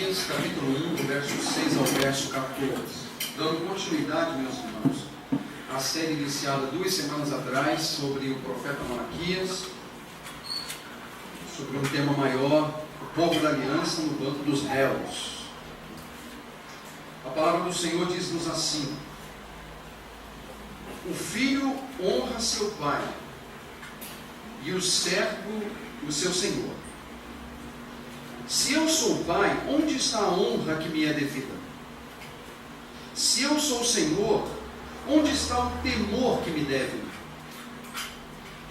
Malaquias, capítulo 1, do verso 6 ao verso 14. Dando continuidade, meus irmãos, à série iniciada 2 semanas atrás sobre o profeta Malaquias, sobre um tema maior, o povo da aliança no banco dos réus. A palavra do Senhor diz-nos assim: o filho honra seu pai, e o servo o seu senhor. Se eu sou pai, onde está a honra que me é devida? Se eu sou senhor, onde está o temor que me deve?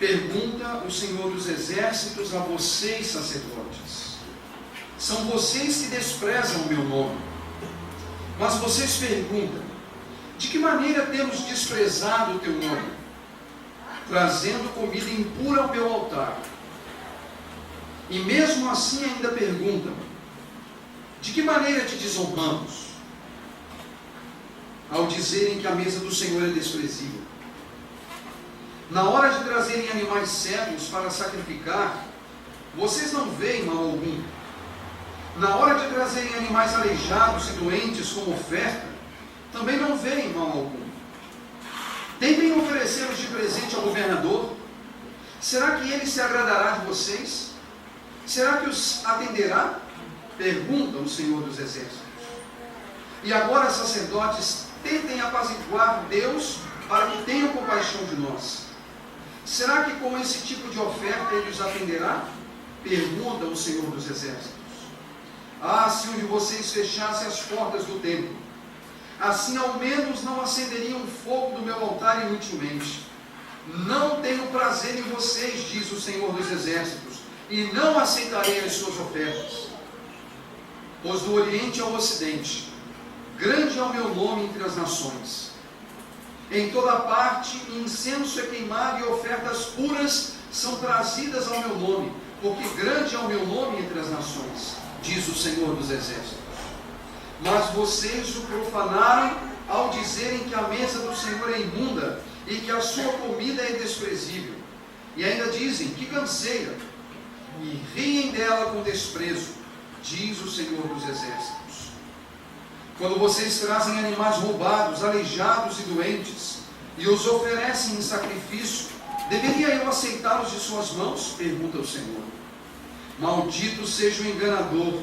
Pergunta o Senhor dos Exércitos a vocês, sacerdotes. São vocês que desprezam o meu nome. Mas vocês perguntam: de que maneira temos desprezado o teu nome? Trazendo comida impura ao meu altar. E mesmo assim ainda perguntam: de que maneira te desonramos? Ao dizerem que a mesa do Senhor é desprezível. Na hora de trazerem animais cegos para sacrificar, vocês não veem mal algum. Na hora de trazerem animais aleijados e doentes como oferta, também não veem mal algum. Tentem oferecê-los de presente ao governador. Será que ele se agradará de vocês? Será que os atenderá? Pergunta o Senhor dos Exércitos. E agora, sacerdotes, tentem apaziguar Deus para que tenha compaixão de nós. Será que com esse tipo de oferta ele os atenderá? Pergunta o Senhor dos Exércitos. Ah, se um de vocês fechasse as portas do templo, assim ao menos não acenderiam o fogo do meu altar inutilmente. Não tenho prazer em vocês, diz o Senhor dos Exércitos, e não aceitarei as suas ofertas. Pois do Oriente ao Ocidente, grande é o meu nome entre as nações. Em toda parte, incenso é queimado e ofertas puras são trazidas ao meu nome, porque grande é o meu nome entre as nações, diz o Senhor dos Exércitos. Mas vocês o profanaram ao dizerem que a mesa do Senhor é imunda e que a sua comida é desprezível. E ainda dizem: que canseira! E riem dela com desprezo, diz o Senhor dos Exércitos. Quando vocês trazem animais roubados, aleijados e doentes, e os oferecem em sacrifício, deveria eu aceitá-los de suas mãos? Pergunta o Senhor. Maldito seja o enganador,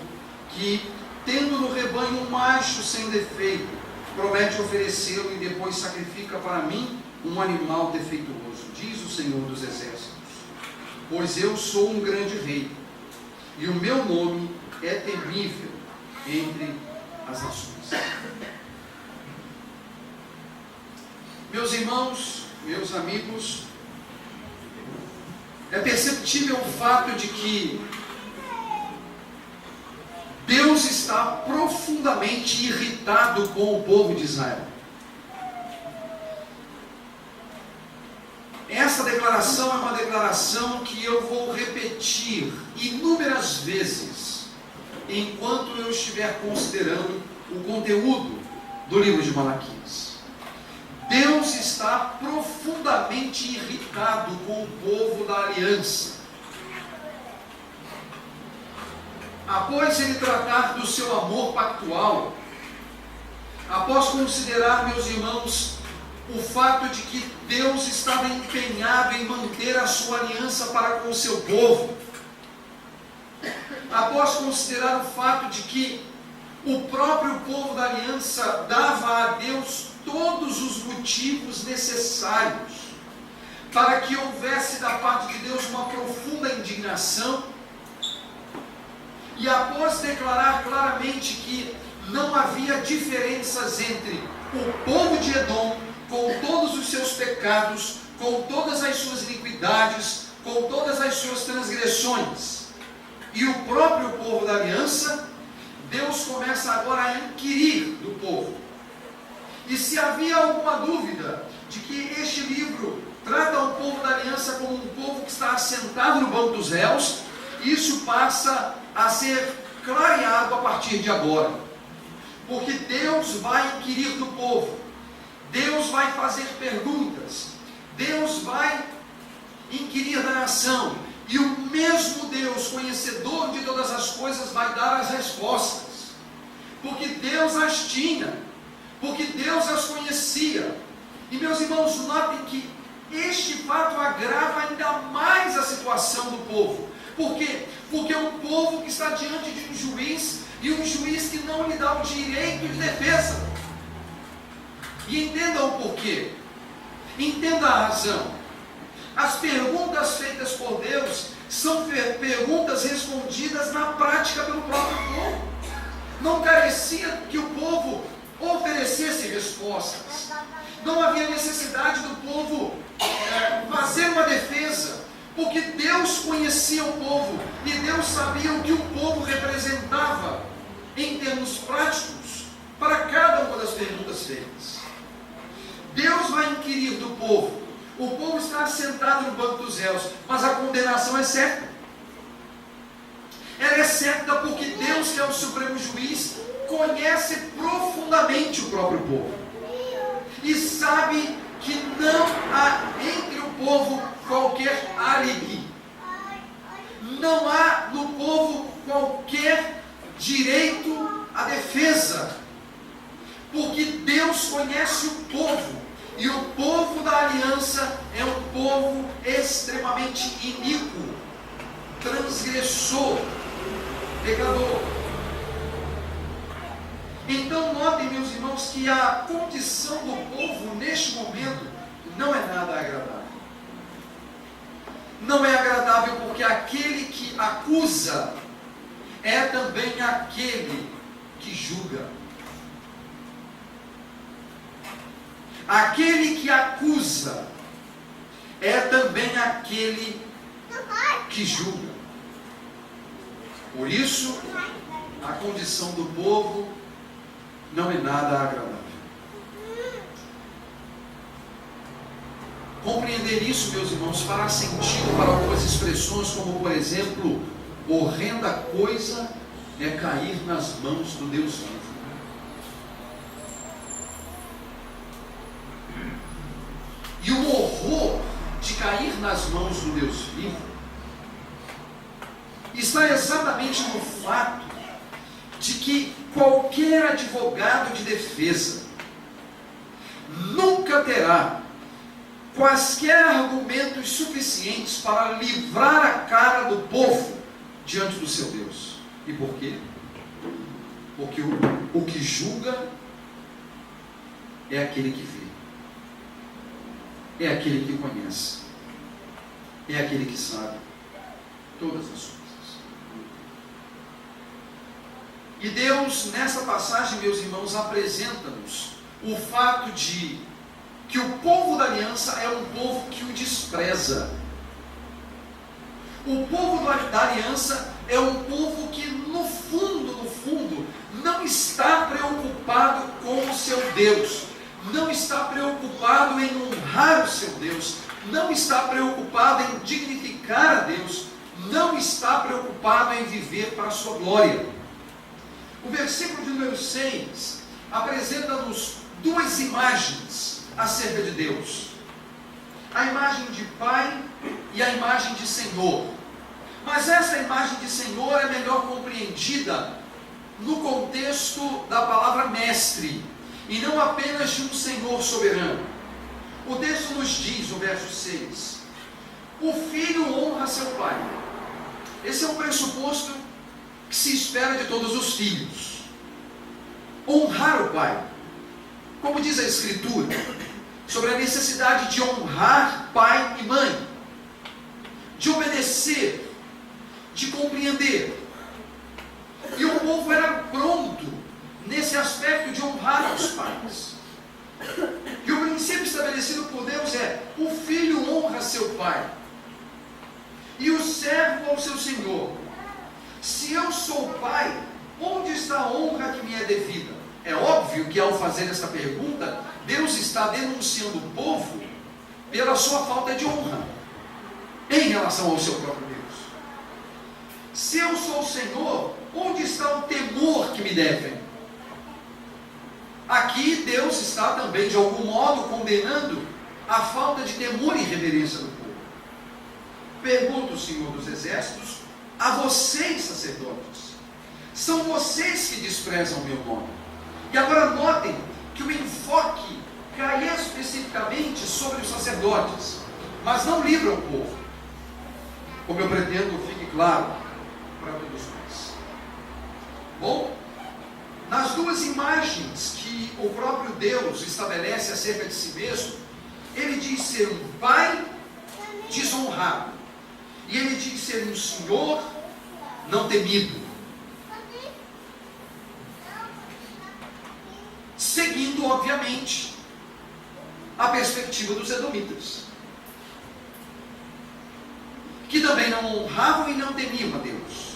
que, tendo no rebanho um macho sem defeito, promete oferecê-lo e depois sacrifica para mim um animal defeituoso, diz o Senhor dos Exércitos. Pois eu sou um grande rei, e o meu nome é temível entre as nações. Meus irmãos, meus amigos, é perceptível o fato de que Deus está profundamente irritado com o povo de Israel. Essa declaração é uma declaração que eu vou repetir inúmeras vezes enquanto eu estiver considerando o conteúdo do livro de Malaquias. Deus está profundamente irritado com o povo da aliança. Após ele tratar do seu amor pactual, após considerar, meus irmãos, o fato de que Deus estava empenhado em manter a sua aliança para com o seu povo, após considerar o fato de que o próprio povo da aliança dava a Deus todos os motivos necessários para que houvesse da parte de Deus uma profunda indignação, e após declarar claramente que não havia diferenças entre o povo de Edom, com todos os seus pecados, com todas as suas iniquidades, com todas as suas transgressões, e o próprio povo da aliança, Deus começa agora a inquirir do povo. E se havia alguma dúvida de que este livro trata o povo da aliança como um povo que está assentado no banco dos réus, isso passa a ser clareado a partir de agora. Porque Deus vai inquirir do povo, Deus vai fazer perguntas, Deus vai inquirir da nação, e o mesmo Deus, conhecedor de todas as coisas, vai dar as respostas. porque Deus as tinha, porque Deus as conhecia. E meus irmãos, notem que este fato agrava ainda mais a situação do povo. Por quê? Porque é um povo que está diante de um juiz, e um juiz que não lhe dá o direito de defesa. E entenda o porquê, entenda a razão. As perguntas feitas por Deus são perguntas respondidas na prática pelo próprio povo. Não carecia que o povo oferecesse respostas. Não havia necessidade do povo fazer uma defesa, porque Deus conhecia o povo e Deus sabia o que o povo representava em termos práticos para cada uma das perguntas feitas. Deus vai inquirir do povo. O povo está sentado no banco dos réus, mas a condenação é certa. Ela é certa porque Deus, que é o supremo juiz, conhece profundamente o próprio povo e sabe que não há entre o povo qualquer álibi, não há no povo qualquer direito à defesa, porque Deus conhece o povo, e o povo da aliança é um povo extremamente iníquo, transgressor, pecador. Então notem, meus irmãos, que a condição do povo neste momento não é nada agradável. Não é agradável porque aquele que acusa é também aquele que julga. Aquele que acusa é também aquele que julga. Por isso, a condição do povo não é nada agradável. Compreender isso, meus irmãos, fará sentido para algumas expressões, como por exemplo, horrenda coisa é cair nas mãos do Deus vivo. E o horror de cair nas mãos do Deus vivo está exatamente no fato de que qualquer advogado de defesa nunca terá quaisquer argumentos suficientes para livrar a cara do povo diante do seu Deus. E por quê? Porque o que julga é aquele que vê, é aquele que conhece, é aquele que sabe todas as coisas. E Deus, nessa passagem, meus irmãos, apresenta-nos o fato de que o povo da aliança é um povo que o despreza. O povo da aliança é um povo que no fundo, não está preocupado com o seu Deus, não está preocupado em honrar o seu Deus, não está preocupado em dignificar a Deus, não está preocupado em viver para a sua glória. O versículo de número 6 apresenta-nos duas imagens acerca de Deus: a imagem de Pai e a imagem de Senhor. Mas essa imagem de Senhor é melhor compreendida no contexto da palavra mestre, e não apenas de um Senhor soberano. O texto nos diz, no verso 6, o filho honra seu pai. Esse é um pressuposto que se espera de todos os filhos. Honrar o pai. Como diz a Escritura, sobre a necessidade de honrar pai e mãe, de obedecer, de compreender. E o povo era pronto nesse aspecto de honrar os pais. E o princípio estabelecido por Deus é: o filho honra seu pai e o servo ao seu senhor. Se eu sou pai, onde está a honra que me é devida? É óbvio que ao fazer esta pergunta, Deus está denunciando o povo pela sua falta de honra em relação ao seu próprio Deus. Se eu sou o Senhor, onde está o temor que me devem? Aqui Deus está também, de algum modo, condenando a falta de temor e reverência do povo. Pergunta o Senhor dos Exércitos a vocês, sacerdotes: São vocês que desprezam o meu nome. E agora notem que o enfoque cai especificamente sobre os sacerdotes, mas não livra o povo, como eu pretendo fique claro para todos nós. Bom, nas duas imagens que o próprio Deus estabelece acerca de si mesmo, ele diz ser um pai desonrado, e ele diz ser um senhor não temido, seguindo obviamente a perspectiva dos edomitas, que também não honravam e não temiam a Deus.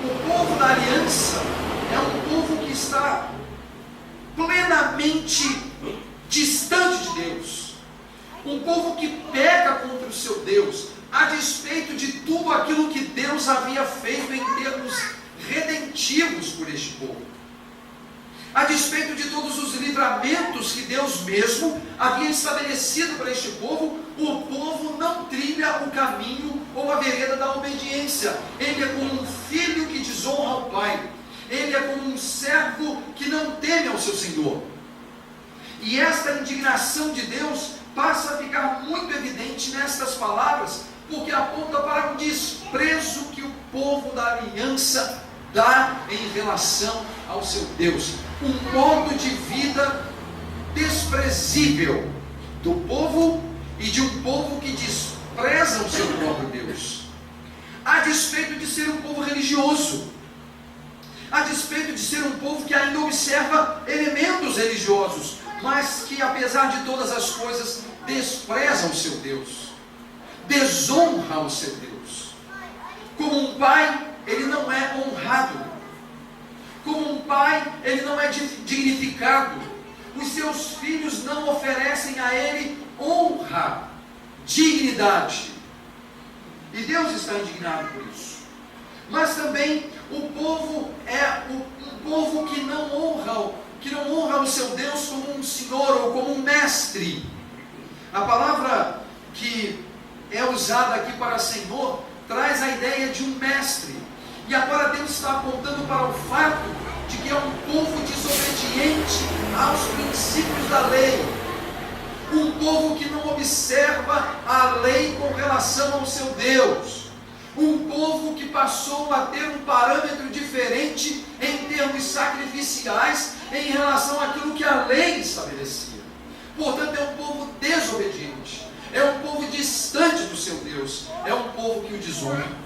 O povo da aliança é um povo que está plenamente distante de Deus, um povo que peca contra o seu Deus, a despeito de tudo aquilo que Deus havia feito em termos redentivos por este povo, a despeito de todos os livramentos que Deus mesmo havia estabelecido para este povo. O povo não trilha o caminho ou a vereda da obediência. Ele é como um filho que desonra o pai, ele é como um servo que não teme ao seu senhor. E esta indignação de Deus passa a ficar muito evidente nestas palavras, porque aponta para um desprezo que o povo da aliança dá em relação ao seu Deus, um modo de vida desprezível do povo e de um povo que despreza o seu próprio Deus, a despeito de ser um povo religioso, a despeito de ser um povo que ainda observa elementos religiosos, mas que apesar de todas as coisas despreza o seu Deus, desonra o seu Deus. Como um pai, ele não é honrado. Como um pai, ele não é dignificado. Os seus filhos não oferecem a ele honra, dignidade. E Deus está indignado por isso. Mas também o povo é um povo que não honra o seu Deus como um senhor ou como um mestre. A palavra que é usada aqui para senhor traz a ideia de um mestre. E agora Deus está apontando para o fato de que é um povo desobediente aos princípios da lei, um povo que não observa a lei com relação ao seu Deus, um povo que passou a ter um parâmetro diferente em termos sacrificiais em relação àquilo que a lei estabelecia. Portanto, é um povo desobediente, é um povo distante do seu Deus, é um povo que o desonra,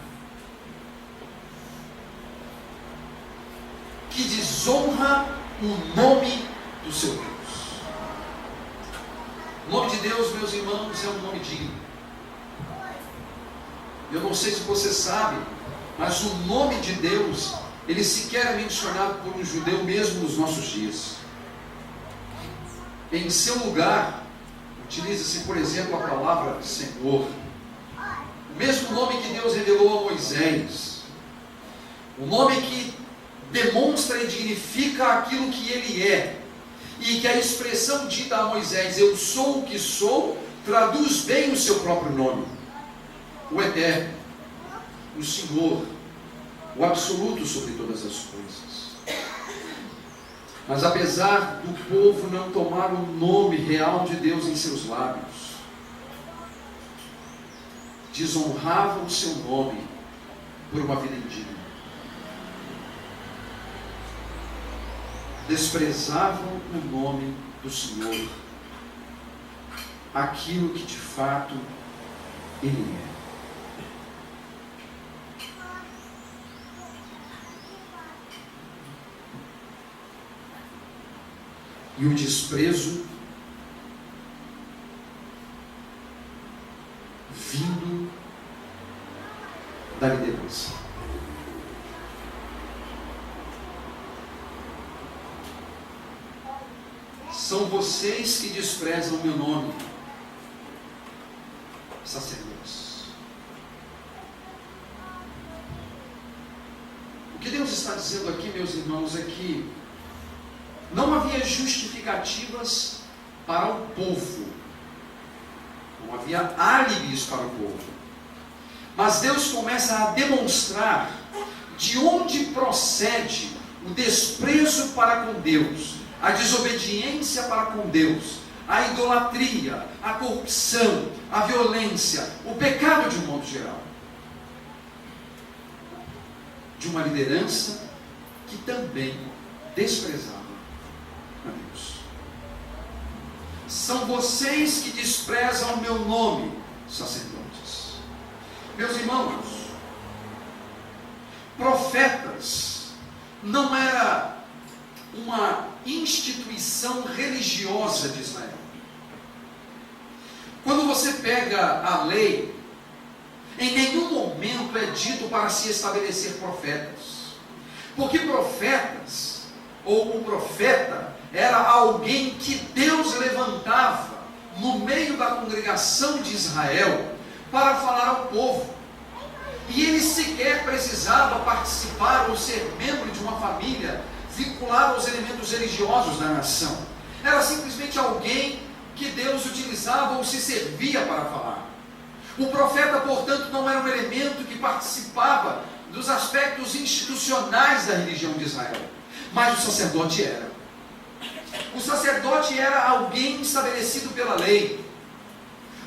que desonra o nome do seu Deus. O nome de Deus, meus irmãos, é um nome digno. Eu não sei se você sabe, mas o nome de Deus, ele sequer é mencionado por um judeu mesmo nos nossos dias. Em seu lugar, utiliza-se, por exemplo, a palavra Senhor. O mesmo nome que Deus revelou a Moisés. O nome que demonstra e dignifica aquilo que ele é. E que a expressão dita a Moisés, eu sou o que sou, traduz bem o seu próprio nome. O Eterno, o Senhor, o absoluto sobre todas as coisas. Mas apesar do povo não tomar o nome real de Deus em seus lábios, desonravam o seu nome por uma vida indigna. Desprezavam o nome do Senhor, aquilo que de fato Ele é. E o desprezo vindo da liderança. São vocês que desprezam o meu nome, sacerdotes. O que Deus está dizendo aqui, meus irmãos, é que não havia justificativas para o povo, não havia álibis para o povo, mas Deus começa a demonstrar de onde procede o desprezo para com Deus, a desobediência para com Deus, a idolatria, a corrupção, a violência, o pecado de um modo geral. De uma liderança que também desprezava a Deus. São vocês que desprezam o meu nome, sacerdotes. Meus irmãos, profetas não era uma instituição religiosa de Israel. Quando você pega a lei, em nenhum momento é dito para se estabelecer profetas. Porque profetas, ou o profeta, era alguém que Deus levantava no meio da congregação de Israel para falar ao povo. E ele sequer precisava participar ou ser membro de uma família vinculado aos elementos religiosos da nação. Era simplesmente alguém que Deus utilizava ou se servia para falar. O profeta, portanto, não era um elemento que participava dos aspectos institucionais da religião de Israel, mas o sacerdote era. O sacerdote era alguém estabelecido pela lei.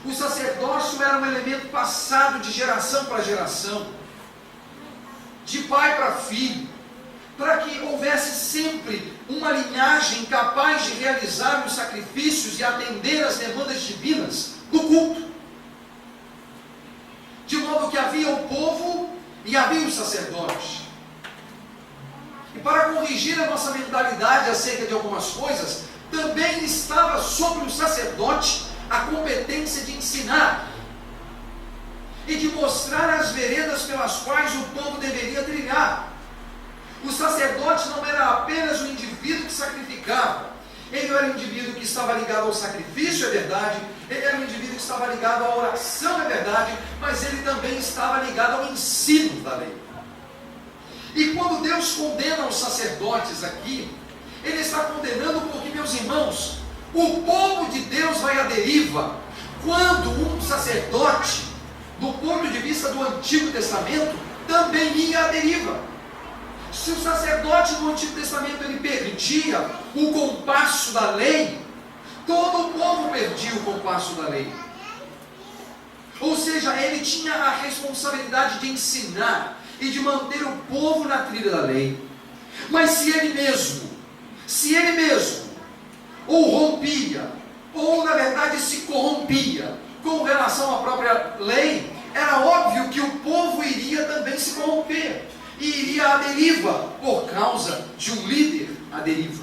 O sacerdócio era um elemento passado de geração para geração, de pai para filho, para que houvesse sempre uma linhagem capaz de realizar os sacrifícios e atender às demandas divinas do culto. De modo que havia o povo e havia o sacerdote. E para corrigir a nossa mentalidade acerca de algumas coisas, também estava sobre o sacerdote a competência de ensinar e de mostrar as veredas pelas quais o povo deveria trilhar. O sacerdote não era apenas o indivíduo que sacrificava, ele era um indivíduo que estava ligado ao sacrifício, é verdade, ele era um indivíduo que estava ligado à oração, é verdade, mas ele também estava ligado ao ensino da lei. E quando Deus condena os sacerdotes aqui, Ele está condenando porque, meus irmãos, o povo de Deus vai à deriva quando um sacerdote, do ponto de vista do Antigo Testamento, também ia à deriva. Se o sacerdote do Antigo Testamento ele perdia o compasso da lei, todo o povo perdia o compasso da lei. Ou seja, ele tinha a responsabilidade de ensinar e de manter o povo na trilha da lei. Mas se ele mesmo ou rompia, ou na verdade se corrompia com relação à própria lei, era óbvio que o povo iria também se corromper e iria à deriva por causa de um líder à deriva.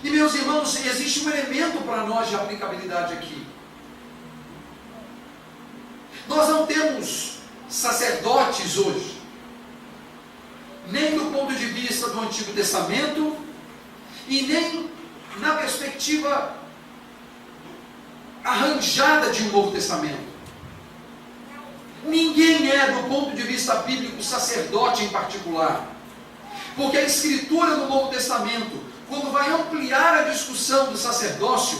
E meus irmãos, existe um elemento para nós de aplicabilidade aqui. Nós não temos sacerdotes hoje, nem do ponto de vista do Antigo Testamento, e nem na perspectiva arranjada de um Novo Testamento. Ninguém é, do ponto de vista bíblico, sacerdote em particular, porque a Escritura do Novo Testamento, quando vai ampliar a discussão do sacerdócio,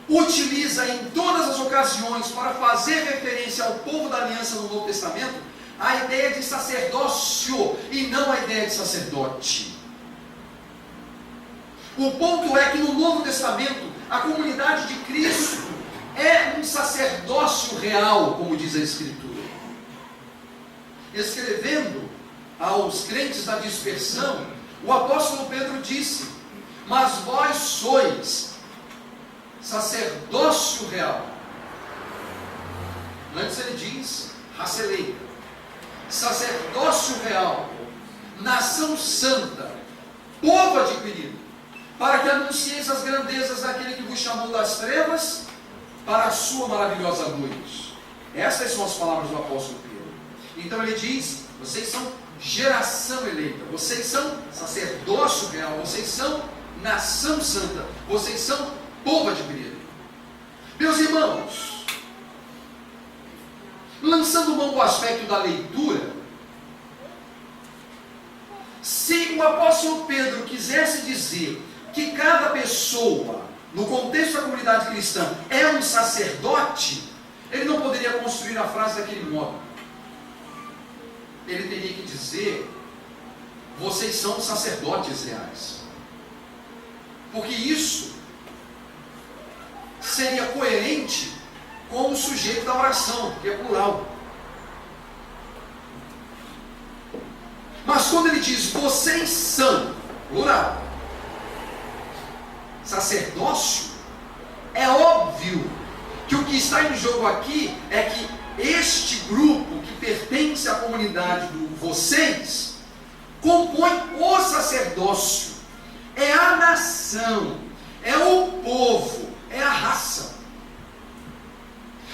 utiliza em todas as ocasiões para fazer referência ao povo da aliança no Novo Testamento, a ideia de sacerdócio e não a ideia de sacerdote. O ponto é que no Novo Testamento, a comunidade de Cristo é um sacerdócio real, como diz a Escritura. Escrevendo aos crentes da dispersão, o apóstolo Pedro disse: mas vós sois sacerdócio real. Antes ele diz raça eleita, sacerdócio real, nação santa, povo adquirido, para que anuncieis as grandezas daquele que vos chamou das trevas para a sua maravilhosa luz. Essas são as palavras do apóstolo Pedro. Então ele diz: vocês são geração eleita, vocês são sacerdócio real, vocês são nação santa, vocês são povo adquirido. Meus irmãos, lançando mão do aspecto da leitura, se o apóstolo Pedro quisesse dizer que cada pessoa, no contexto da comunidade cristã, é um sacerdote, ele não poderia construir a frase daquele modo. ele teria que dizer: vocês são sacerdotes reais. Porque isso seria coerente com o sujeito da oração, que é plural. Mas quando ele diz vocês são, plural, sacerdócio, é óbvio que o que está em jogo aqui é que este grupo que pertence à comunidade do vocês compõe o sacerdócio, é a nação, é o povo, é a raça.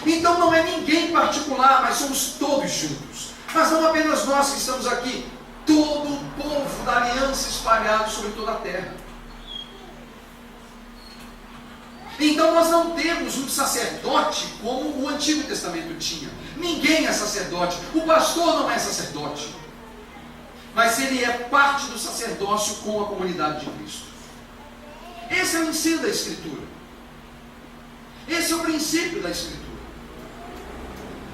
Então não é ninguém em particular, mas somos todos juntos. Mas não apenas nós que estamos aqui, todo o povo da aliança espalhado sobre toda a terra. Então nós não temos um sacerdote como o Antigo Testamento tinha. Ninguém é sacerdote. O pastor não é sacerdote. Mas ele é parte do sacerdócio com a comunidade de Cristo. Esse é o ensino da Escritura. Esse é o princípio da Escritura.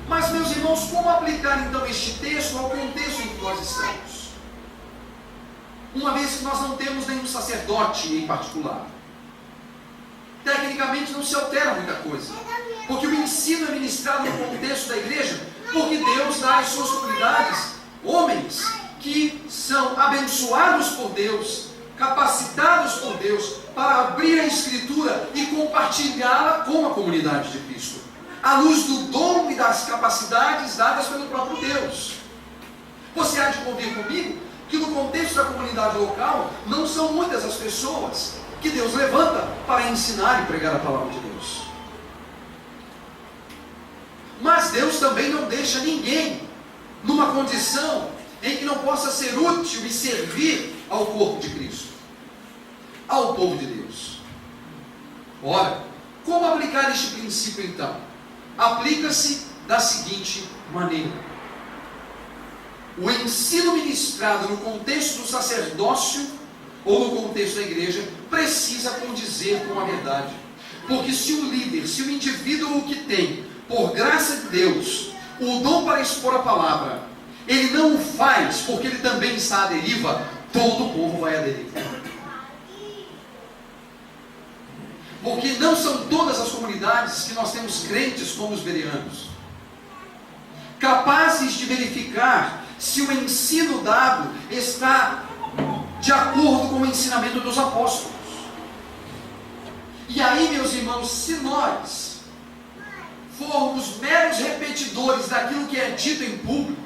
Mas, meus irmãos, como aplicar então este texto ao contexto em que nós estamos? Uma vez que nós não temos nenhum sacerdote em particular. Tecnicamente não se altera muita coisa. Porque o ensino é ministrado no contexto da igreja, porque Deus dá às suas comunidades homens que são abençoados por Deus, capacitados por Deus, para abrir a Escritura e compartilhá-la com a comunidade de Cristo, à luz do dom e das capacidades dadas pelo próprio Deus. Você há de convir comigo que no contexto da comunidade local, não são muitas as pessoas que Deus levanta para ensinar e pregar a palavra de Deus. Mas Deus também não deixa ninguém numa condição em que não possa ser útil e servir ao corpo de Cristo, ao povo de Deus. Ora, como aplicar este princípio então? Aplica-se da seguinte maneira: o ensino ministrado no contexto do sacerdócio ou no contexto da igreja precisa condizer com a verdade. Porque se o líder, se o indivíduo que tem, por graça de Deus, o dom para expor a palavra, ele não o faz porque ele também está à deriva, todo o povo vai à deriva. Porque não são todas as comunidades que nós temos crentes como os bereanos, capazes de verificar se o ensino dado está de acordo com o ensinamento dos apóstolos. E aí, meus irmãos, se nós formos meros repetidores daquilo que é dito em público,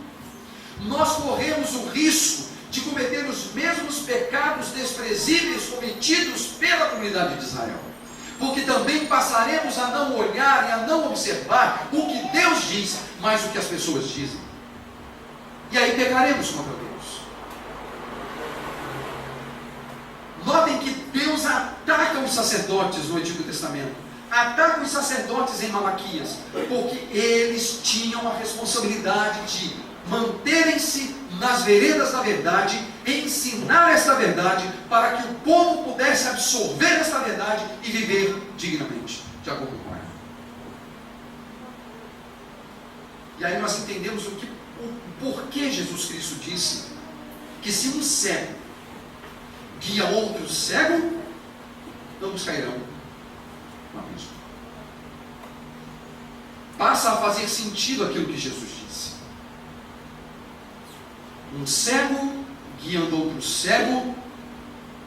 nós corremos o risco de cometer os mesmos pecados desprezíveis cometidos pela comunidade de Israel. Porque também passaremos a não olhar e a não observar o que Deus diz, mas o que as pessoas dizem. E aí pecaremos contra Deus. Notem que Deus ataca os sacerdotes no Antigo Testamento, ataca os sacerdotes em Malaquias, porque eles tinham a responsabilidade de manterem-se nas veredas da verdade, ensinar esta verdade, para que o povo pudesse absorver esta verdade e viver dignamente, de acordo com ela. E aí nós entendemos o porquê Jesus Cristo disse que se um cego guia outro cego, ambos cairão no abismo. Passa a fazer sentido aquilo que Jesus disse. Um cego guiando outro cego,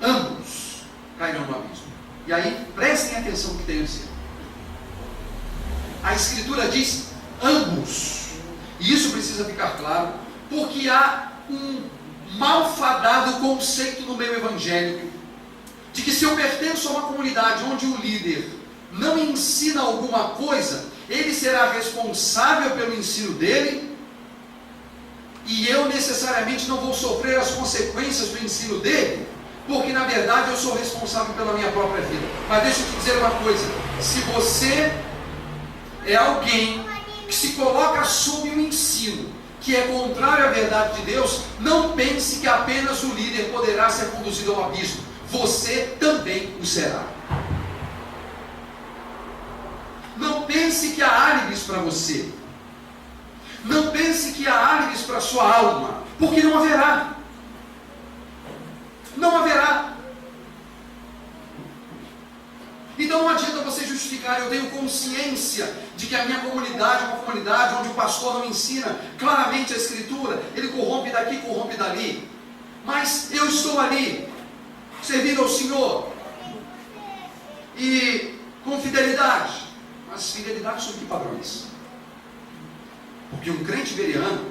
ambos cairão no abismo. E aí prestem atenção no que tem a dizer. A Escritura diz ambos. E isso precisa ficar claro, porque há um malfadado conceito no meio evangélico de que se eu pertenço a uma comunidade onde o líder não ensina alguma coisa, ele será responsável pelo ensino dele e eu necessariamente não vou sofrer as consequências do ensino dele, porque na verdade eu sou responsável pela minha própria vida. Mas deixa eu te dizer uma coisa: se você é alguém que se coloca sob um ensino que é contrário à verdade de Deus, não pense que apenas o líder poderá ser conduzido ao abismo, você também o será. Não pense que há álibis para você. Não pense que há álibis para a sua alma, porque não haverá. Não haverá. Então não adianta você justificar, eu tenho consciência de que a minha comunidade é uma comunidade onde o pastor não ensina claramente a Escritura, ele corrompe daqui, corrompe dali. Mas eu estou ali, servindo ao Senhor, e com fidelidade. Mas fidelidade sob que padrões? Porque um crente veriano,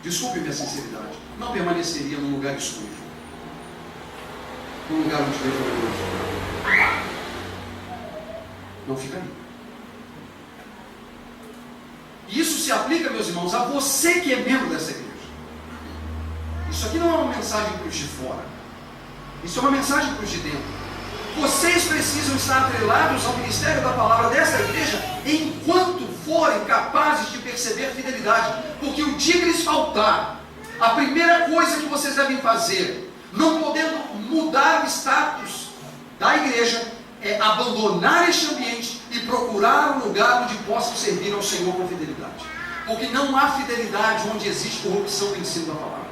desculpe minha sinceridade, não permaneceria num lugar escuro, num lugar onde Deus não é glorificado. Não ficaria. E isso se aplica, meus irmãos, a você que é membro dessa igreja. Isso aqui não é uma mensagem para os de fora. Isso é uma mensagem para os de dentro. Vocês precisam estar atrelados ao ministério da palavra dessa igreja enquanto forem capazes de perceber fidelidade. Porque o dia que lhes faltar, a primeira coisa que vocês devem fazer, não podendo mudar o status da igreja, é abandonar este ambiente e procurar um lugar onde possam servir ao Senhor com fidelidade. Porque não há fidelidade onde existe corrupção no ensino da palavra.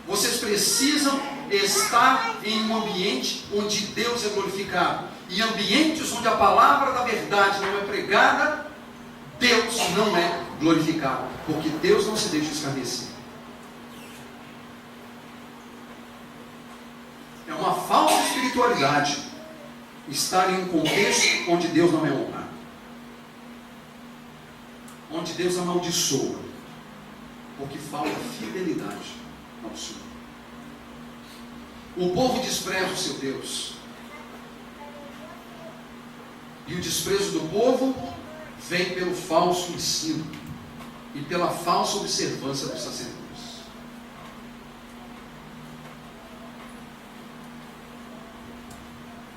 Vocês precisam estar em um ambiente onde Deus é glorificado. Em ambientes onde a palavra da verdade não é pregada, Deus não é glorificado. Porque Deus não se deixa escarnecer. É uma falsa espiritualidade estar em um contexto onde Deus não é honrado, onde Deus amaldiçoa, porque falta fidelidade ao Senhor. O povo despreza o seu Deus, e o desprezo do povo vem pelo falso ensino e pela falsa observância dos sacerdotes.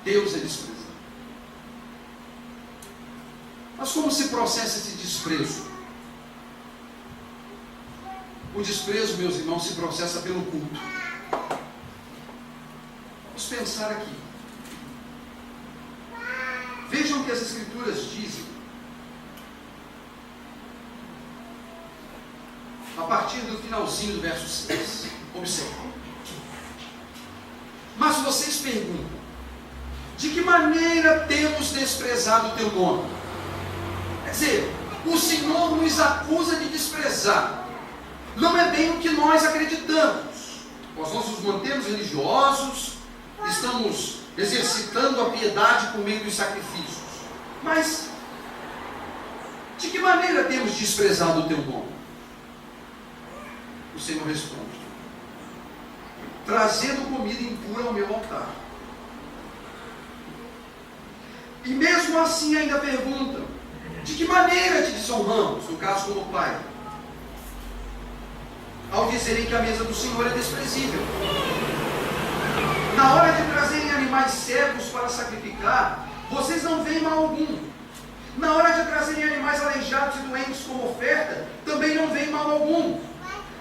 Deus é desprezado. Mas como se processa esse desprezo? O desprezo, meus irmãos, se processa pelo culto. Vamos pensar aqui. Vejam o que as Escrituras dizem. A partir do finalzinho do verso 6. Observe. Mas vocês perguntam: de que maneira temos desprezado o teu nome? Quer dizer, o Senhor nos acusa de desprezar. Não é bem o que nós acreditamos. Nós nos mantemos religiosos, estamos exercitando a piedade por meio dos sacrifícios. Mas, de que maneira temos desprezado o teu nome? O Senhor responde: trazendo comida impura ao meu altar. E mesmo assim ainda perguntam: de que maneira te desonramos? No caso como pai, ao dizerem que a mesa do Senhor é desprezível. Na hora de trazerem animais cegos para sacrificar, vocês não veem mal algum. Na hora de trazerem animais aleijados e doentes como oferta, também não veem mal algum.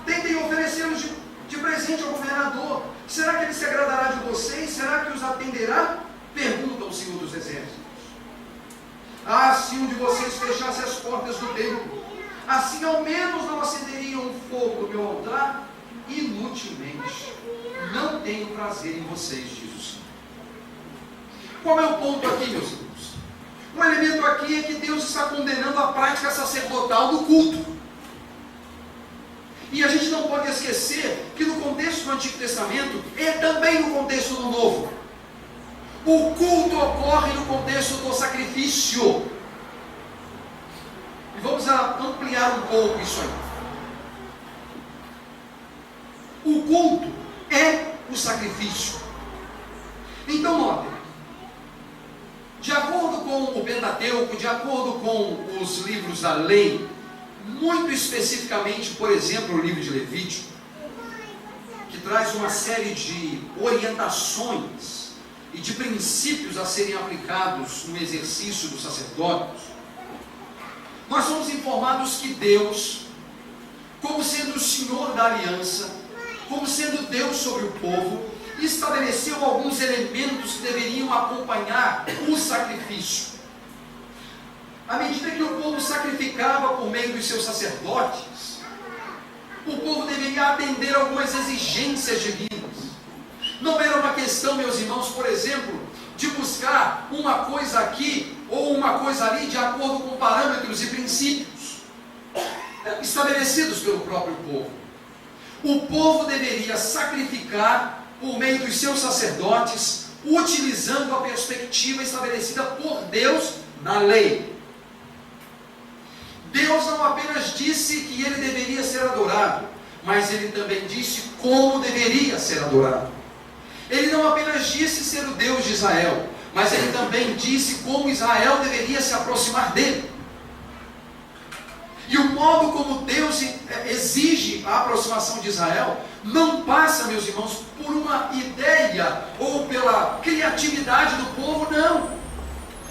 Tentem oferecê-los de presente ao governador. Será que ele se agradará de vocês? Será que os atenderá? Pergunta ao Senhor dos Exércitos. Ah, se um de vocês fechasse as portas do templo, assim ao menos não acenderiam um fogo no meu altar? Inutilmente. Não tenho prazer em vocês, diz o Senhor. Qual é o ponto aqui, meus irmãos? O elemento aqui é que Deus está condenando a prática sacerdotal do culto. E a gente não pode esquecer que no contexto do Antigo Testamento é também no contexto do Novo. O culto ocorre no contexto do sacrifício. E vamos ampliar um pouco isso aí. O culto é o sacrifício. Então notem, de acordo com o Pentateuco, de acordo com os livros da lei, muito especificamente, por exemplo, o livro de Levítico, que traz uma série de orientações e de princípios a serem aplicados no exercício dos sacerdotes, nós somos informados que Deus, como sendo o Senhor da aliança, como sendo Deus sobre o povo, estabeleceu alguns elementos que deveriam acompanhar o sacrifício. à medida que o povo sacrificava por meio dos seus sacerdotes, o povo deveria atender algumas exigências divinas. Não era uma questão, meus irmãos, por exemplo, de buscar uma coisa aqui ou uma coisa ali de acordo com parâmetros e princípios estabelecidos pelo próprio povo. O povo deveria sacrificar por meio dos seus sacerdotes, utilizando a perspectiva estabelecida por Deus na lei. Deus não apenas disse que ele deveria ser adorado, mas ele também disse como deveria ser adorado. Ele não apenas disse ser o Deus de Israel, mas ele também disse como Israel deveria se aproximar dele. E o modo como Deus exige a aproximação de Israel não passa, meus irmãos, por uma ideia ou pela criatividade do povo, não.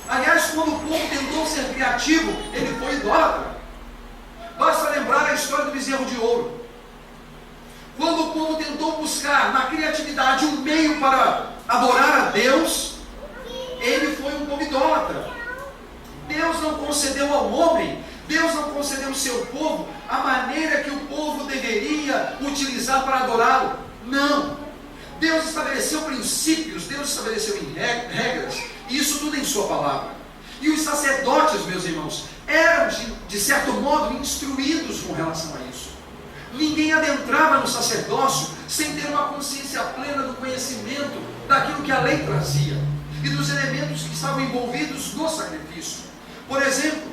Aliás, quando o povo tentou ser criativo, ele foi idólatra. Basta lembrar a história do bezerro de ouro. Quando o povo tentou buscar na criatividade um meio para adorar a Deus, ele foi um povo idólatra. Deus não concedeu ao homem, Deus não concedeu ao seu povo a maneira que o povo deveria utilizar para adorá-lo. Não. Deus estabeleceu princípios, Deus estabeleceu regras, e isso tudo em sua palavra. E os sacerdotes, meus irmãos, eram de certo modo instruídos com relação a isso. Ninguém adentrava no sacerdócio sem ter uma consciência plena do conhecimento daquilo que a lei trazia e dos elementos que estavam envolvidos no sacrifício. Por exemplo,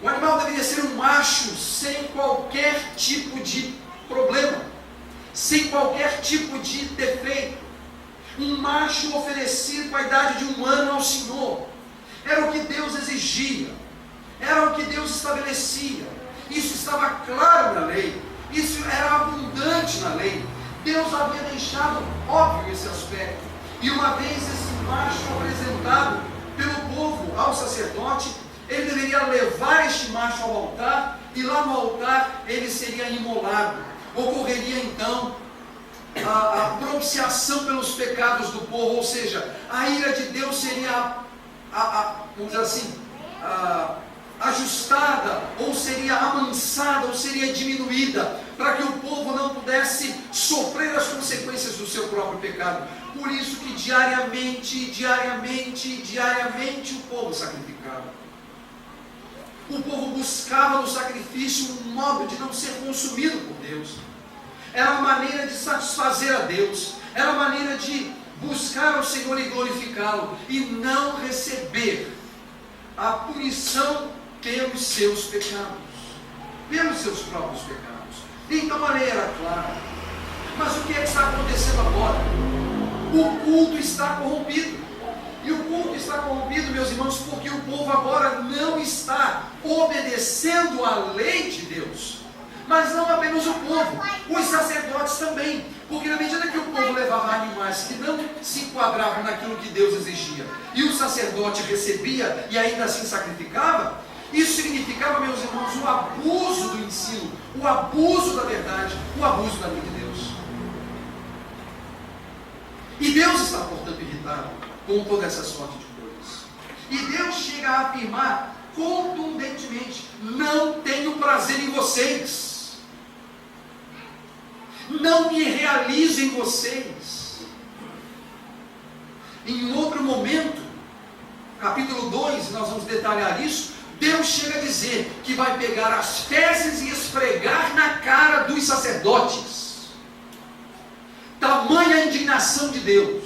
o animal deveria ser um macho sem qualquer tipo de problema, sem qualquer tipo de defeito. Um macho oferecido com a idade de 1 ano ao Senhor. Era o que Deus exigia, era o que Deus estabelecia. Isso estava claro na lei, isso era abundante na lei. Deus havia deixado óbvio esse aspecto. E uma vez esse macho apresentado pelo povo ao sacerdote, ele deveria levar este macho ao altar, e lá no altar ele seria imolado. Ocorreria então a propiciação pelos pecados do povo, ou seja, a ira de Deus seria, vamos dizer assim, ajustada, ou seria amansada, ou seria diminuída, para que o povo não pudesse sofrer as consequências do seu próprio pecado. Por isso que diariamente o povo sacrificava. O povo buscava no sacrifício um modo de não ser consumido por Deus. Era uma maneira de satisfazer a Deus, era uma maneira de buscar ao Senhor e glorificá-lo, e não receber a punição pelos seus pecados, pelos seus próprios pecados. Então a lei era clara. Mas o que é que está acontecendo agora? O culto está corrompido. E o culto está corrompido, meus irmãos, porque o povo agora não está obedecendo à lei de Deus. Mas não apenas o povo, os sacerdotes também. Porque na medida que o povo levava animais que não se enquadravam naquilo que Deus exigia, e o sacerdote recebia e ainda assim sacrificava, isso significava, meus irmãos, o abuso do ensino, o abuso da verdade, o abuso da lei de Deus. E Deus está, portanto, irritado com toda essa sorte de coisas. E Deus chega a afirmar contundentemente: não tenho prazer em vocês, não me realizo em vocês. Em outro momento, capítulo 2, nós vamos detalhar isso. Deus chega a dizer que vai pegar as fezes e esfregar na cara dos sacerdotes. Tamanha a indignação de Deus.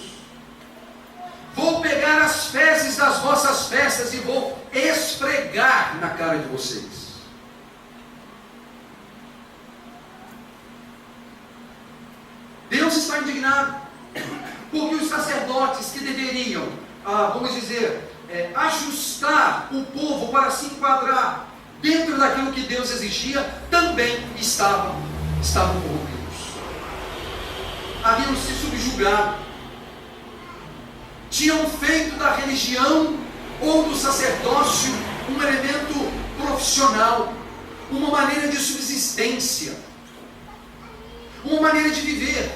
Vou pegar as fezes das vossas festas e vou esfregar na cara de vocês. Deus está indignado, porque os sacerdotes que deveriam, vamos dizer, ajustar o povo para se enquadrar dentro daquilo que Deus exigia, também estavam corrompidos. Haviam se subjugado, tinham feito da religião ou do sacerdócio um elemento profissional, uma maneira de subsistência, uma maneira de viver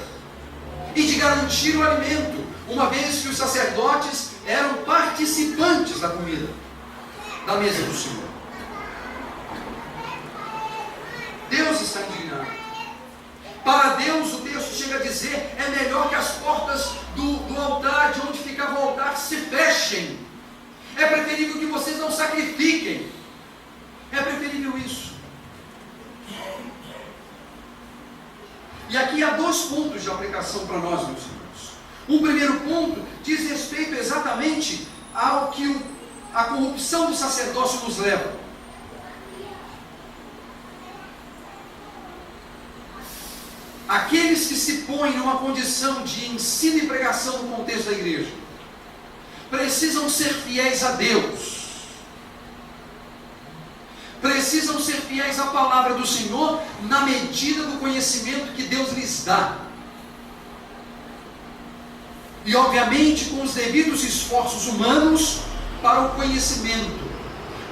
e de garantir o alimento, uma vez que os sacerdotes eram participantes da comida. da mesa do Senhor. Deus está indignado. Para Deus, o texto chega a dizer, é melhor que as portas do altar, de onde ficava o altar, se fechem. É preferível que vocês não sacrifiquem. É preferível isso. E aqui há 2 pontos de aplicação para nós, meus irmãos. O primeiro ponto diz respeito exatamente ao que a corrupção do sacerdócio nos leva. Aqueles que se põem numa condição de ensino e pregação no contexto da igreja precisam ser fiéis a Deus, precisam ser fiéis à palavra do Senhor na medida do conhecimento que Deus lhes dá, e obviamente com os devidos esforços humanos para o conhecimento,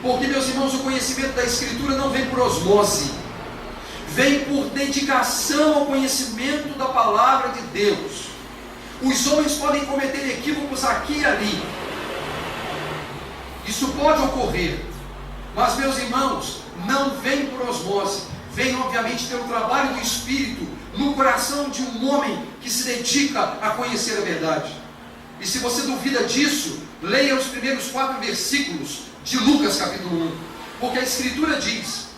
porque, meus irmãos, o conhecimento da Escritura não vem por osmose, vem por dedicação ao conhecimento da palavra de Deus. Os homens podem cometer equívocos aqui e ali, isso pode ocorrer, mas, meus irmãos, não vem por osmose, vem obviamente pelo trabalho do Espírito no coração de um homem que se dedica a conhecer a verdade. E se você duvida disso, leia os primeiros 4 versículos de Lucas capítulo 1, porque a Escritura diz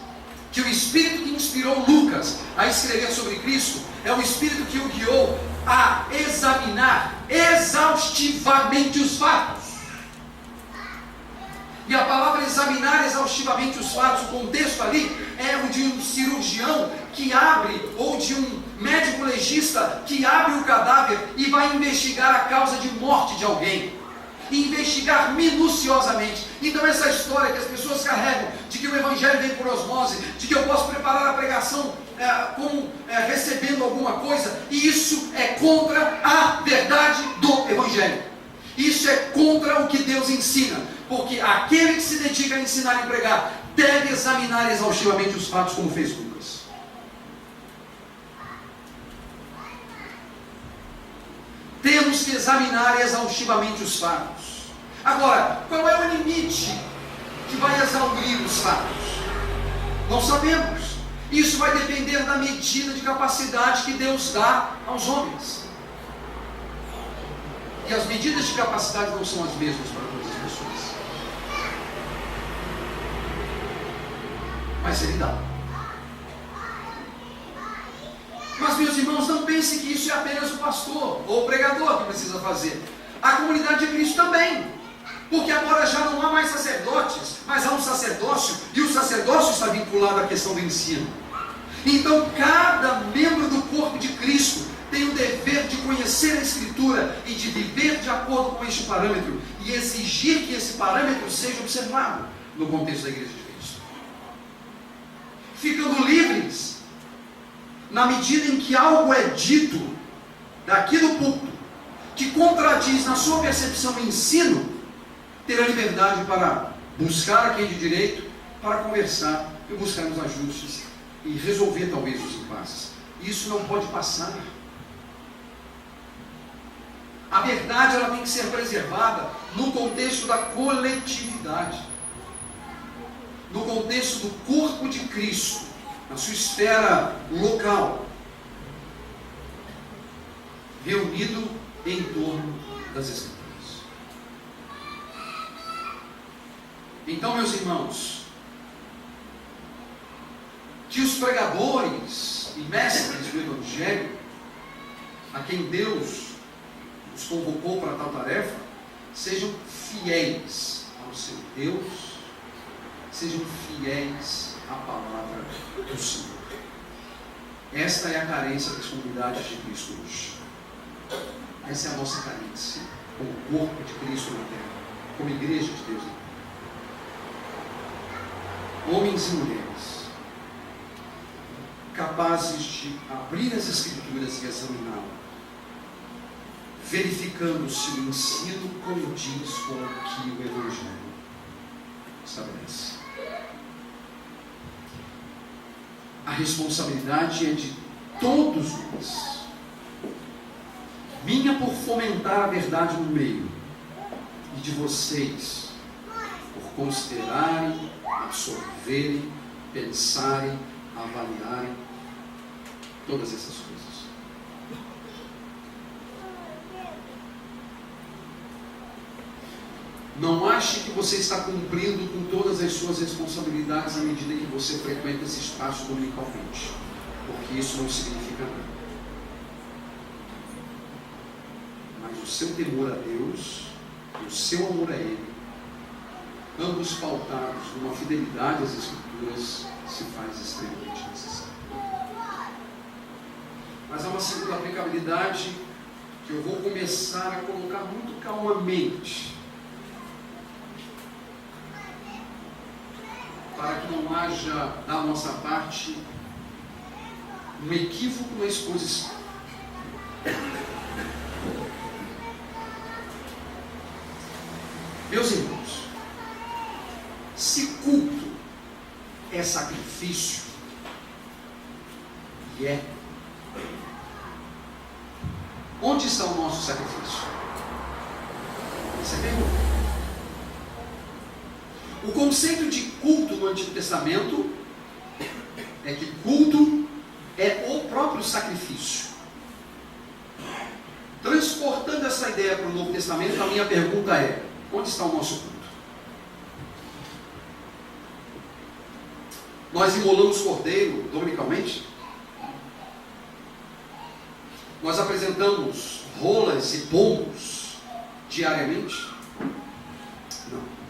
que o Espírito que inspirou Lucas a escrever sobre Cristo é o Espírito que o guiou a examinar exaustivamente os fatos. E a palavra examinar exaustivamente os fatos, o contexto ali é o de um cirurgião que abre, ou de um médico legista que abre o cadáver e vai investigar a causa de morte de alguém. Investigar minuciosamente. Então essa história que as pessoas carregam, de que o Evangelho vem por osmose, de que eu posso preparar a pregação recebendo alguma coisa, isso é contra a verdade do Evangelho. Isso é contra o que Deus ensina, porque aquele que se dedica a ensinar e pregar deve examinar exaustivamente os fatos, como fez Lucas. Temos que examinar exaustivamente os fatos. Agora, qual é o limite que vai exaurir os fatos? Não sabemos. Isso vai depender da medida de capacidade que Deus dá aos homens. E as medidas de capacidade não são as mesmas para todas as pessoas. Mas Ele dá. Mas, meus irmãos, não pense que isso é apenas o pastor ou o pregador que precisa fazer. A comunidade de Cristo também. Porque agora já não há mais sacerdotes, mas há um sacerdócio, e o sacerdócio está vinculado à questão do ensino. Então, cada membro do corpo de Cristo tem o dever de conhecer a Escritura e de viver de acordo com este parâmetro, e exigir que esse parâmetro seja observado no contexto da Igreja de Cristo. Ficando livres, na medida em que algo é dito daqui do púlpito, que contradiz na sua percepção o ensino, ter a liberdade para buscar a quem de direito, para conversar e buscar os ajustes e resolver talvez os impasses. Isso não pode passar. A verdade ela tem que ser preservada no contexto da coletividade, no contexto do corpo de Cristo, na sua esfera local, reunido em torno das Escrituras. Então, meus irmãos, que os pregadores e mestres do Evangelho, a quem Deus os convocou para tal tarefa, sejam fiéis ao seu Deus, sejam fiéis à palavra do Senhor. Esta é a carência das comunidades de Cristo hoje. Essa é a nossa carência como corpo de Cristo na terra, como igreja de Deus na terra. Homens e mulheres capazes de abrir as Escrituras e examiná-las, verificando se o ensino condiz com o que o Evangelho estabelece. A responsabilidade é de todos nós. Minha por fomentar a verdade no meio, e de vocês por considerarem, absorverem, pensarem, avaliarem todas essas coisas. Não ache que você está cumprindo com todas as suas responsabilidades à medida que você frequenta esse espaço dominicalmente, porque isso não significa nada. Mas o seu temor a Deus e o seu amor a Ele, ambos pautados numa fidelidade às Escrituras, se faz extremamente necessário. Mas há uma segunda aplicabilidade que eu vou começar a colocar muito calmamente, para que não haja da nossa parte um equívoco na exposição. Meus irmãos, se culto é sacrifício, e é, onde está o nosso sacrifício? Essa é a pergunta. O conceito de culto no Antigo Testamento é que culto é o próprio sacrifício. Transportando essa ideia para o Novo Testamento, a minha pergunta é: onde está o nosso culto? Nós imolamos cordeiro dominicalmente? Nós apresentamos rolas e pombos diariamente? Não.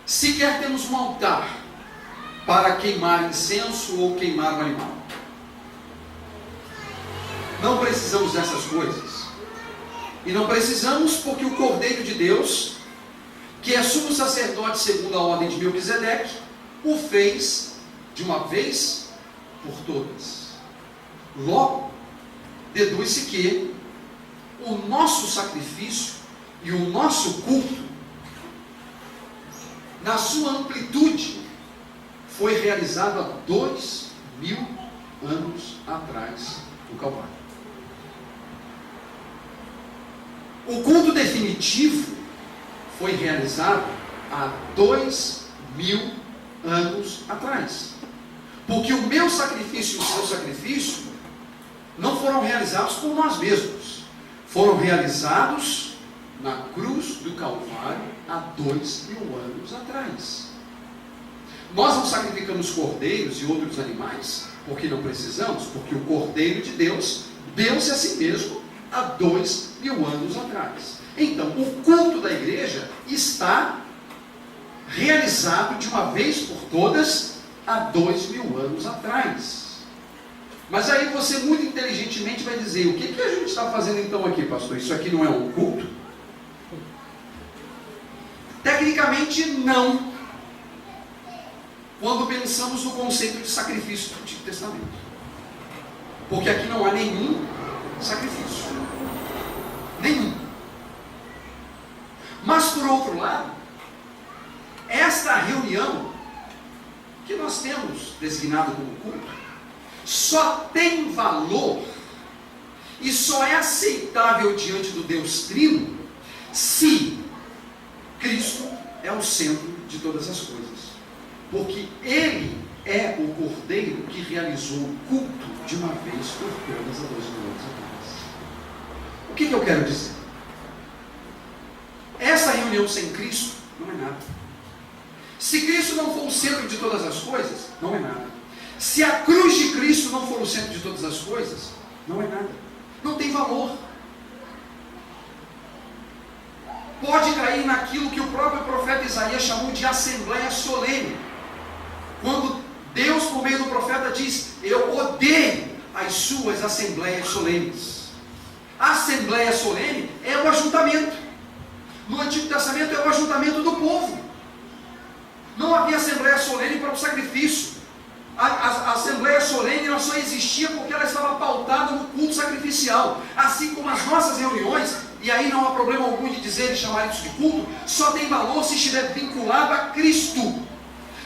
Sequer temos um altar para queimar incenso ou queimar um animal. Não precisamos dessas coisas. E não precisamos porque o Cordeiro de Deus, que é sumo sacerdote segundo a ordem de Melquisedeque, o fez de uma vez por todas. Logo, deduz-se que o nosso sacrifício e o nosso culto, na sua amplitude, foi realizado há 2000 anos atrás no Calvário. O culto definitivo foi realizado há 2000 anos atrás. Porque o meu sacrifício e o seu sacrifício não foram realizados por nós mesmos. Foram realizados na cruz do Calvário há 2000 anos atrás. Nós não sacrificamos cordeiros e outros animais porque não precisamos, porque o Cordeiro de Deus deu-se a si mesmo há 2000 anos atrás. Então, o culto da igreja está realizado de uma vez por todas há 2000 anos atrás. Mas aí você muito inteligentemente vai dizer: o que a gente está fazendo então aqui, pastor? Isso aqui não é um culto? Tecnicamente não, quando pensamos no conceito de sacrifício do Antigo Testamento, porque aqui não há nenhum sacrifício, nenhum. Mas por outro lado, esta reunião que nós temos designado como culto só tem valor e só é aceitável diante do Deus Trino se Cristo é o centro de todas as coisas. Porque Ele é o Cordeiro que realizou o culto de uma vez por todas há 2000 anos atrás. O que eu quero dizer? Essa reunião sem Cristo não é nada. Se Cristo não for o centro de todas as coisas, não é nada. Se a cruz de Cristo não for o centro de todas as coisas, não é nada. Não tem valor. Pode cair naquilo que o próprio profeta Isaías chamou de assembleia solene. Quando Deus, por meio do profeta, diz: eu odeio as suas assembleias solenes. A assembleia solene é o ajuntamento. No Antigo Testamento é o ajuntamento do povo. Não havia assembleia solene para o sacrifício. A assembleia solene ela só existia porque ela estava pautada no culto sacrificial. Assim como as nossas reuniões, e aí não há problema algum de dizer e chamar isso de culto, só tem valor se estiver vinculado a Cristo.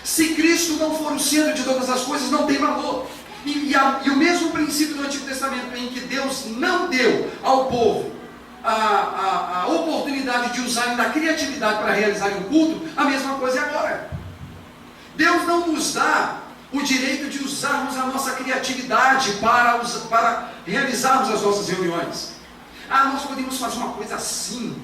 Se Cristo não for o centro de todas as coisas, não tem valor. E o mesmo princípio do Antigo Testamento, em que Deus não deu ao povo a oportunidade de usarem da criatividade para realizarem um culto, a mesma coisa é agora. Deus não nos dá o direito de usarmos a nossa criatividade para realizarmos as nossas reuniões. Nós podemos fazer uma coisa assim,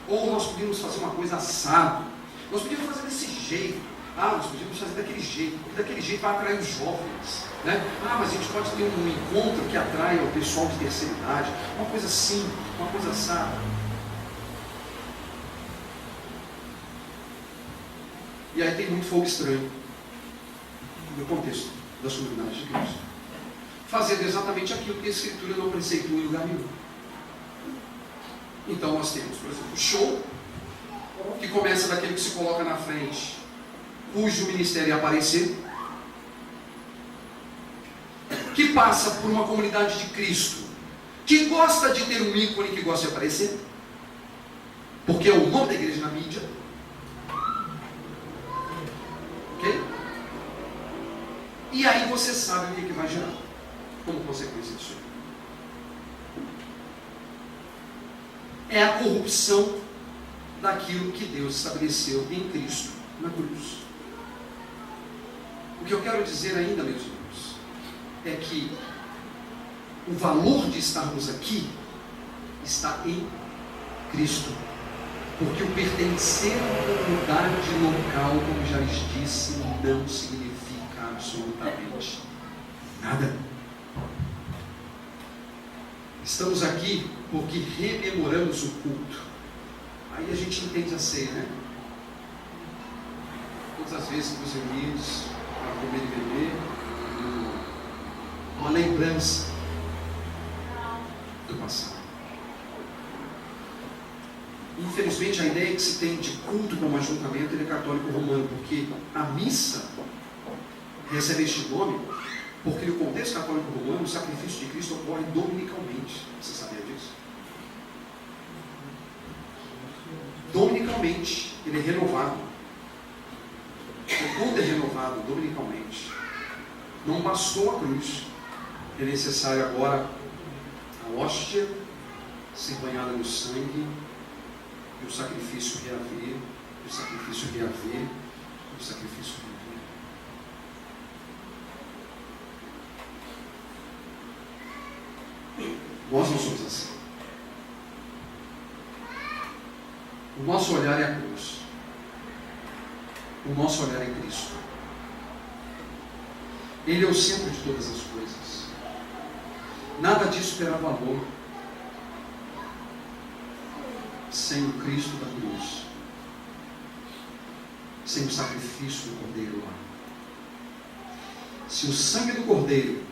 ou nós podemos fazer uma coisa assado. Nós podemos fazer desse jeito. Nós podemos fazer daquele jeito, porque daquele jeito vai atrair os jovens, né? Mas a gente pode ter um encontro que atraia o pessoal de terceira idade, uma coisa assim, uma coisa assada. E aí tem muito fogo estranho no contexto das comunidades de Cristo, fazendo exatamente aquilo que a Escritura não preceitua em lugar nenhum. Então nós temos, por exemplo, o show, que começa daquele que se coloca na frente, cujo ministério é aparecer, que passa por uma comunidade de Cristo, que gosta de ter um ícone que gosta de aparecer, porque é o nome da igreja na mídia. Ok? E aí você sabe o que vai gerar como consequência disso. É a corrupção daquilo que Deus estabeleceu em Cristo na cruz. O que eu quero dizer ainda, meus irmãos, é que o valor de estarmos aqui está em Cristo. Porque o pertencer à comunidade local, como já lhes disse, não significa absolutamente nada. Estamos aqui porque rememoramos o culto. Aí a gente entende a ceia, né? Todas as vezes que nos reunimos para comer e beber, uma lembrança do passado. Infelizmente, a ideia que se tem de culto como ajuntamento é católico romano, porque a missa recebe este nome porque no contexto católico romano o sacrifício de Cristo ocorre dominicalmente. Você sabia disso? Dominicalmente, ele é renovado. O culto é renovado dominicalmente. Não bastou a cruz. É necessário agora a hóstia ser banhada no sangue, e o sacrifício reaver, e o sacrifício reaver, e o sacrifício reaver. Nós não somos assim. O nosso olhar é a cruz. O nosso olhar é Cristo. Ele é o centro de todas as coisas. Nada disso terá valor sem o Cristo da cruz, sem o sacrifício do Cordeiro lá. Se o sangue do Cordeiro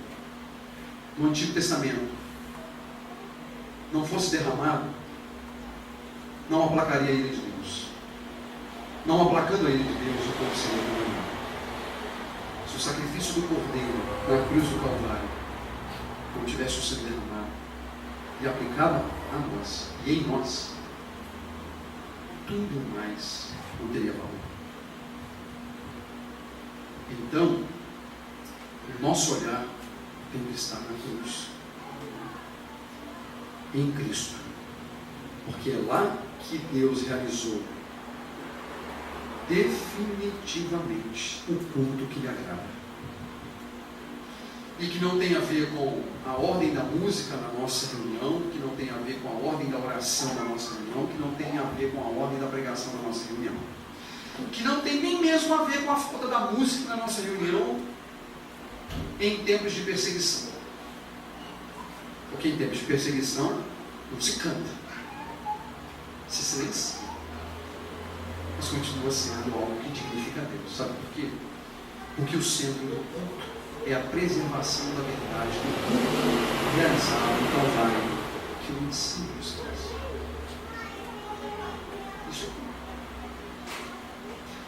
no Antigo Testamento não fosse derramado, não aplacaria a ira de Deus. Não aplacando a ira de Deus, o povo seria condenado. Se o sacrifício do Cordeiro na cruz do Calvário não tivesse o sangue derramado e aplicado a nós e em nós, tudo mais não teria valor. Então, o nosso olhar tem que estar na cruz, em Cristo, porque é lá que Deus realizou definitivamente o culto que lhe agrada. E que não tem a ver com a ordem da música na nossa reunião, que não tem a ver com a ordem da oração na nossa reunião, que não tem a ver com a ordem da pregação na nossa reunião, que não tem nem mesmo a ver com a falta da música na nossa reunião em tempos de perseguição. Porque em tempos de perseguição não se canta, se silencia, mas continua sendo algo que dignifica a Deus. Sabe por quê? Porque o centro do culto é a preservação da verdade do culto realizado no Calvário, que o ensino dos céus. Isso é culto.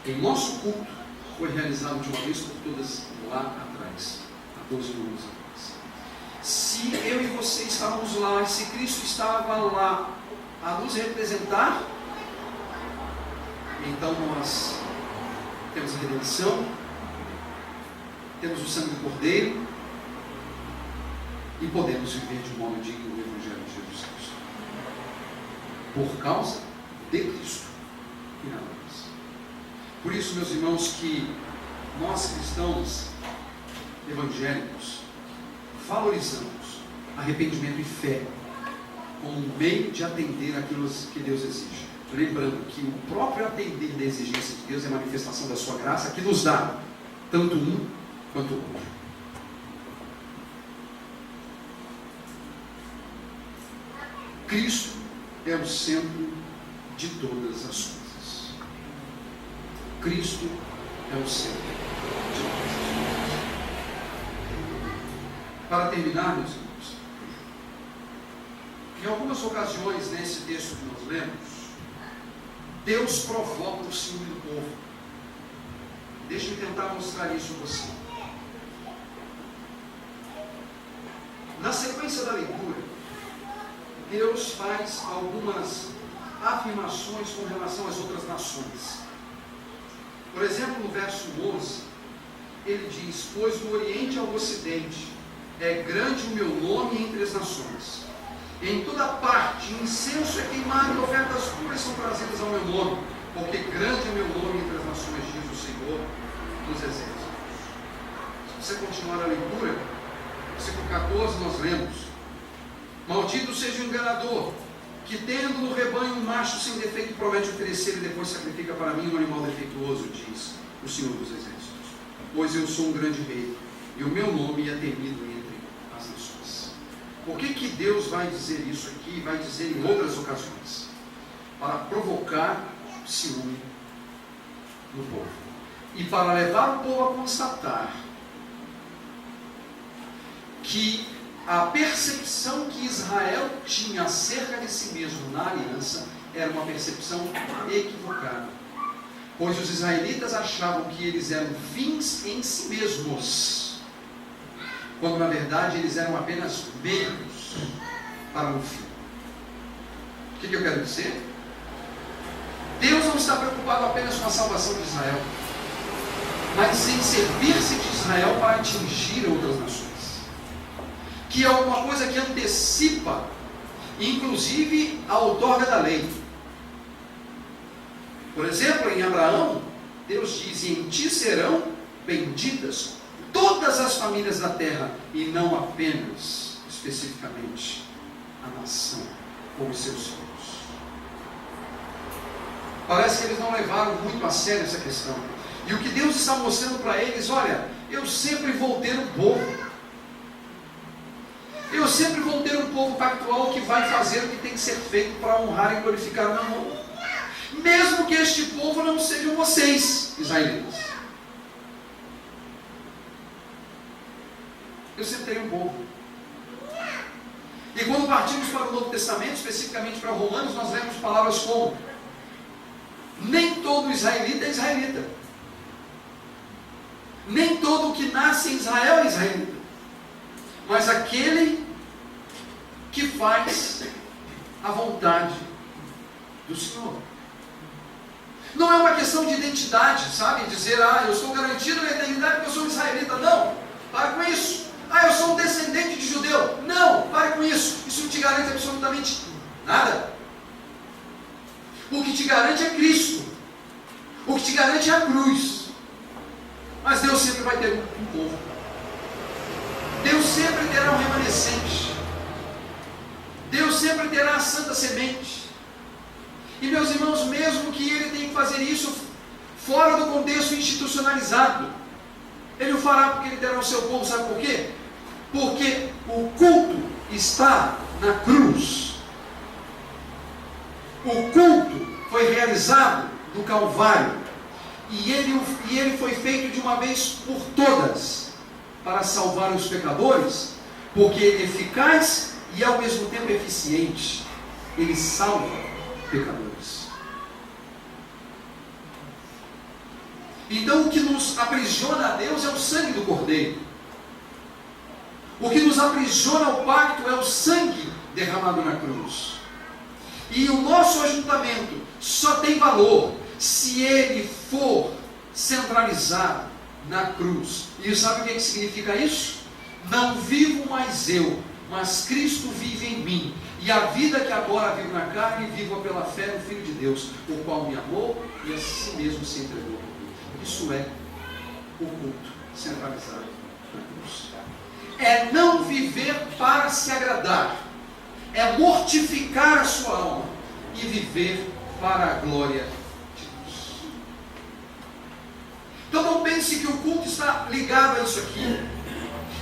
Em nosso culto foi realizado de uma vez por todas lá atrás, há 12 anos atrás. Se eu e você estávamos lá, se Cristo estava lá a nos representar, então nós temos a redenção, temos o sangue do Cordeiro e podemos viver de um modo digno do Evangelho de Jesus Cristo. por causa de Cristo e nada mais. Por isso, meus irmãos, que nós cristãos evangélicos valorizamos arrependimento e fé como um meio de atender aquilo que Deus exige. Lembrando que o próprio atender da exigência de Deus é manifestação da sua graça, que nos dá tanto um quanto o outro. Cristo é o centro de todas as coisas. Cristo é o centro de todas as coisas. Para terminar, meus irmãos, em algumas ocasiões nesse texto que nós lemos, Deus provoca o ciúme do povo. Deixa eu tentar mostrar isso a você. Na sequência da leitura, Deus faz algumas afirmações com relação às outras nações. Por exemplo, no verso 11, ele diz: pois do Oriente ao Ocidente é grande o meu nome entre as nações. Em toda parte incenso é queimado e ofertas puras são trazidas ao meu nome, porque grande é meu nome entre as nações, diz o Senhor dos Exércitos. Se você continuar a leitura, versículo 14, nós lemos: maldito seja o enganador, que tendo no rebanho um macho sem defeito promete oferecer e depois sacrifica para mim um animal defeituoso, diz o Senhor dos Exércitos. Pois eu sou um grande rei, e o meu nome é temido entre as nações. Por que Deus vai dizer isso aqui e vai dizer em outras ocasiões? Para provocar ciúme no povo. E para levar o povo a constatar que a percepção que Israel tinha acerca de si mesmo na aliança era uma percepção equivocada. Pois os israelitas achavam que eles eram fins em si mesmos, quando na verdade eles eram apenas meios para um fim. O que eu quero dizer? Deus não está preocupado apenas com a salvação de Israel, mas em servir-se de Israel para atingir outras nações, que é alguma coisa que antecipa, inclusive, a outorga da lei. Por exemplo, em Abraão, Deus diz: em ti serão benditas todas as famílias da terra, e não apenas, especificamente, a nação ou os seus filhos. Parece que eles não levaram muito a sério essa questão. E o que Deus está mostrando para eles: olha, eu sempre vou ter um povo. Eu sempre vou ter um povo pactual que vai fazer o que tem que ser feito para honrar e glorificar o meu nome. Mesmo que este povo não sejam vocês, israelitas. Eu sempre terei um povo. E quando partimos para o Novo Testamento, especificamente para Romanos, nós lemos palavras como: nem todo israelita é israelita. Nem todo o que nasce em Israel é israelita. Mas aquele que faz a vontade do Senhor. Não é uma questão de identidade, sabe? Dizer: eu sou garantido na eternidade porque eu sou israelita. Não, para com isso. Eu sou um descendente de judeu. Não, pare com isso. Isso não te garante absolutamente nada. O que te garante é Cristo. O que te garante é a cruz. Mas Deus sempre vai ter um povo. Deus sempre terá um remanescente. Deus sempre terá a santa semente. E meus irmãos, mesmo que Ele tenha que fazer isso fora do contexto institucionalizado, Ele o fará porque Ele terá o seu povo. Sabe por quê? Porque o culto está na cruz. O culto foi realizado no Calvário. E ele foi feito de uma vez por todas para salvar os pecadores, porque Ele é eficaz e ao mesmo tempo eficiente. Ele salva pecadores. Então o que nos aprisiona a Deus é o sangue do Cordeiro. O que nos aprisiona ao pacto é o sangue derramado na cruz. E o nosso ajuntamento só tem valor se ele for centralizado na cruz. E sabe o que significa isso? Não vivo mais eu, mas Cristo vive em mim. E a vida que agora vivo na carne, vivo pela fé no Filho de Deus, o qual me amou e a si mesmo se entregou por mim. Isso é o culto centralizado na cruz. É não viver para se agradar, é mortificar a sua alma e viver para a glória de Deus. Então não pense que o culto está ligado a isso aqui.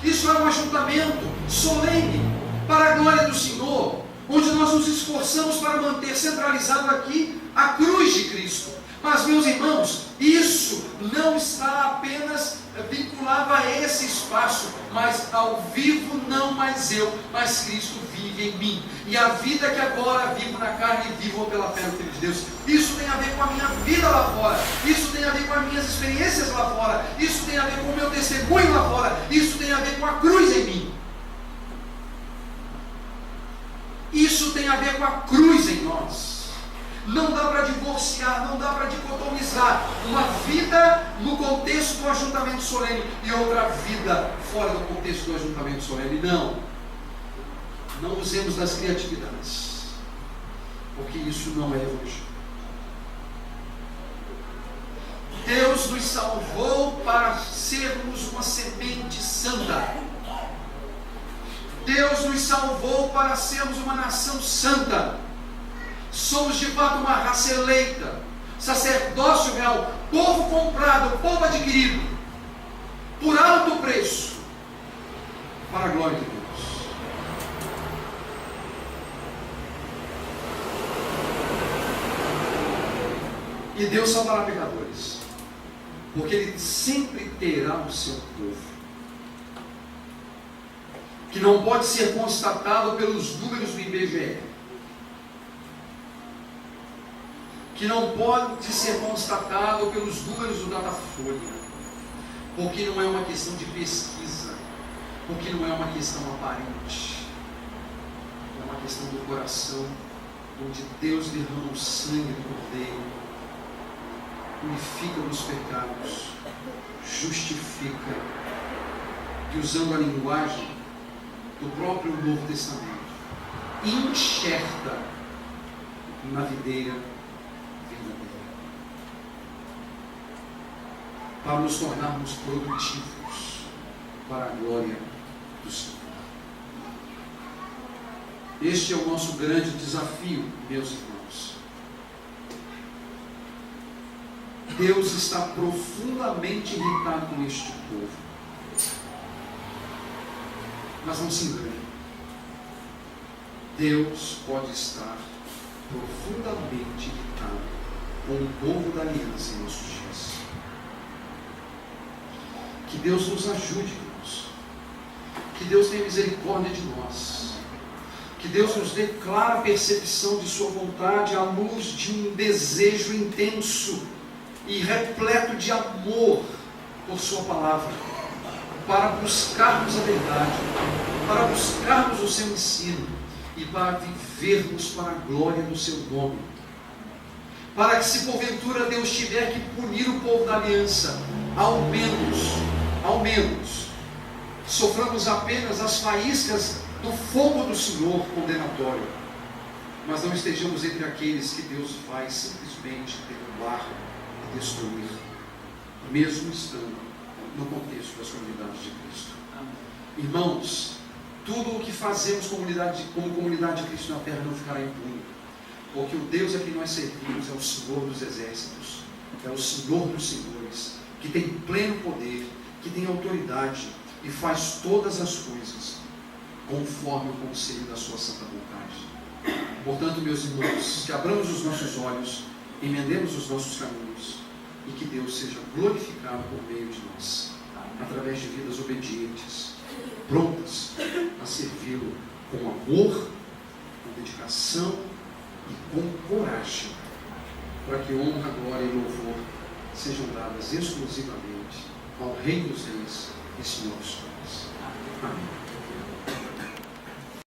Isso é um ajuntamento solene para a glória do Senhor, onde nós nos esforçamos para manter centralizado aqui a cruz de Cristo. Mas, meus irmãos, isso não está apenas vinculado a esse espaço, mas ao vivo não mais eu, mas Cristo vive em mim. E a vida que agora vivo na carne, vivo pela fé no Filho de Deus. Isso tem a ver com a minha vida lá fora, isso tem a ver com as minhas experiências lá fora, isso tem a ver com o meu testemunho lá fora, isso tem a ver com a cruz em mim. Isso tem a ver com a cruz em nós. Não dá para divorciar, não dá para dicotomizar uma vida no contexto do ajuntamento solene e outra vida fora do contexto do ajuntamento solene. Não usemos das criatividades, porque isso não é evangelho. Deus nos salvou para sermos uma semente santa. Deus nos salvou para sermos uma nação santa. Somos de fato uma raça eleita, sacerdócio real, povo comprado, povo adquirido, por alto preço, para a glória de Deus. E Deus salvará pecadores, porque Ele sempre terá o seu povo, que não pode ser constatado pelos números do IBGE, que não pode ser constatado pelos números do Datafolha, porque não é uma questão de pesquisa, porque não é uma questão aparente, é uma questão do coração, onde Deus derrama o sangue do Cordeiro, purifica dos pecados, justifica, e usando a linguagem do próprio Novo Testamento, enxerta na videira para nos tornarmos produtivos para a glória do Senhor. Este é o nosso grande desafio, meus irmãos. Deus está profundamente irritado com este povo. Mas não se engane. Deus pode estar profundamente irritado com o povo da aliança em nossos dias. Que Deus nos ajude, irmãos. Que Deus tenha misericórdia de nós. Que Deus nos dê clara percepção de sua vontade à luz de um desejo intenso e repleto de amor por sua palavra, para buscarmos a verdade, para buscarmos o seu ensino e para vivermos para a glória do seu nome. Para que, se porventura Deus tiver que punir o povo da aliança, ao menos, soframos apenas as faíscas do fogo do Senhor condenatório, mas não estejamos entre aqueles que Deus vai simplesmente derrubar e destruir, mesmo estando no contexto das comunidades de Cristo. Irmãos, tudo o que fazemos como comunidade de Cristo na terra não ficará impune, porque o Deus a quem nós servimos é o Senhor dos exércitos, é o Senhor dos senhores, que tem pleno poder, que tem autoridade e faz todas as coisas conforme o conselho da sua santa vontade. Portanto, meus irmãos, que abramos os nossos olhos, emendemos os nossos caminhos e que Deus seja glorificado por meio de nós, através de vidas obedientes, prontas a servi-lo com amor, com dedicação e com coragem, para que honra, glória e louvor sejam dadas exclusivamente ao Rei dos Reis e Senhor dos Senhores. Amém.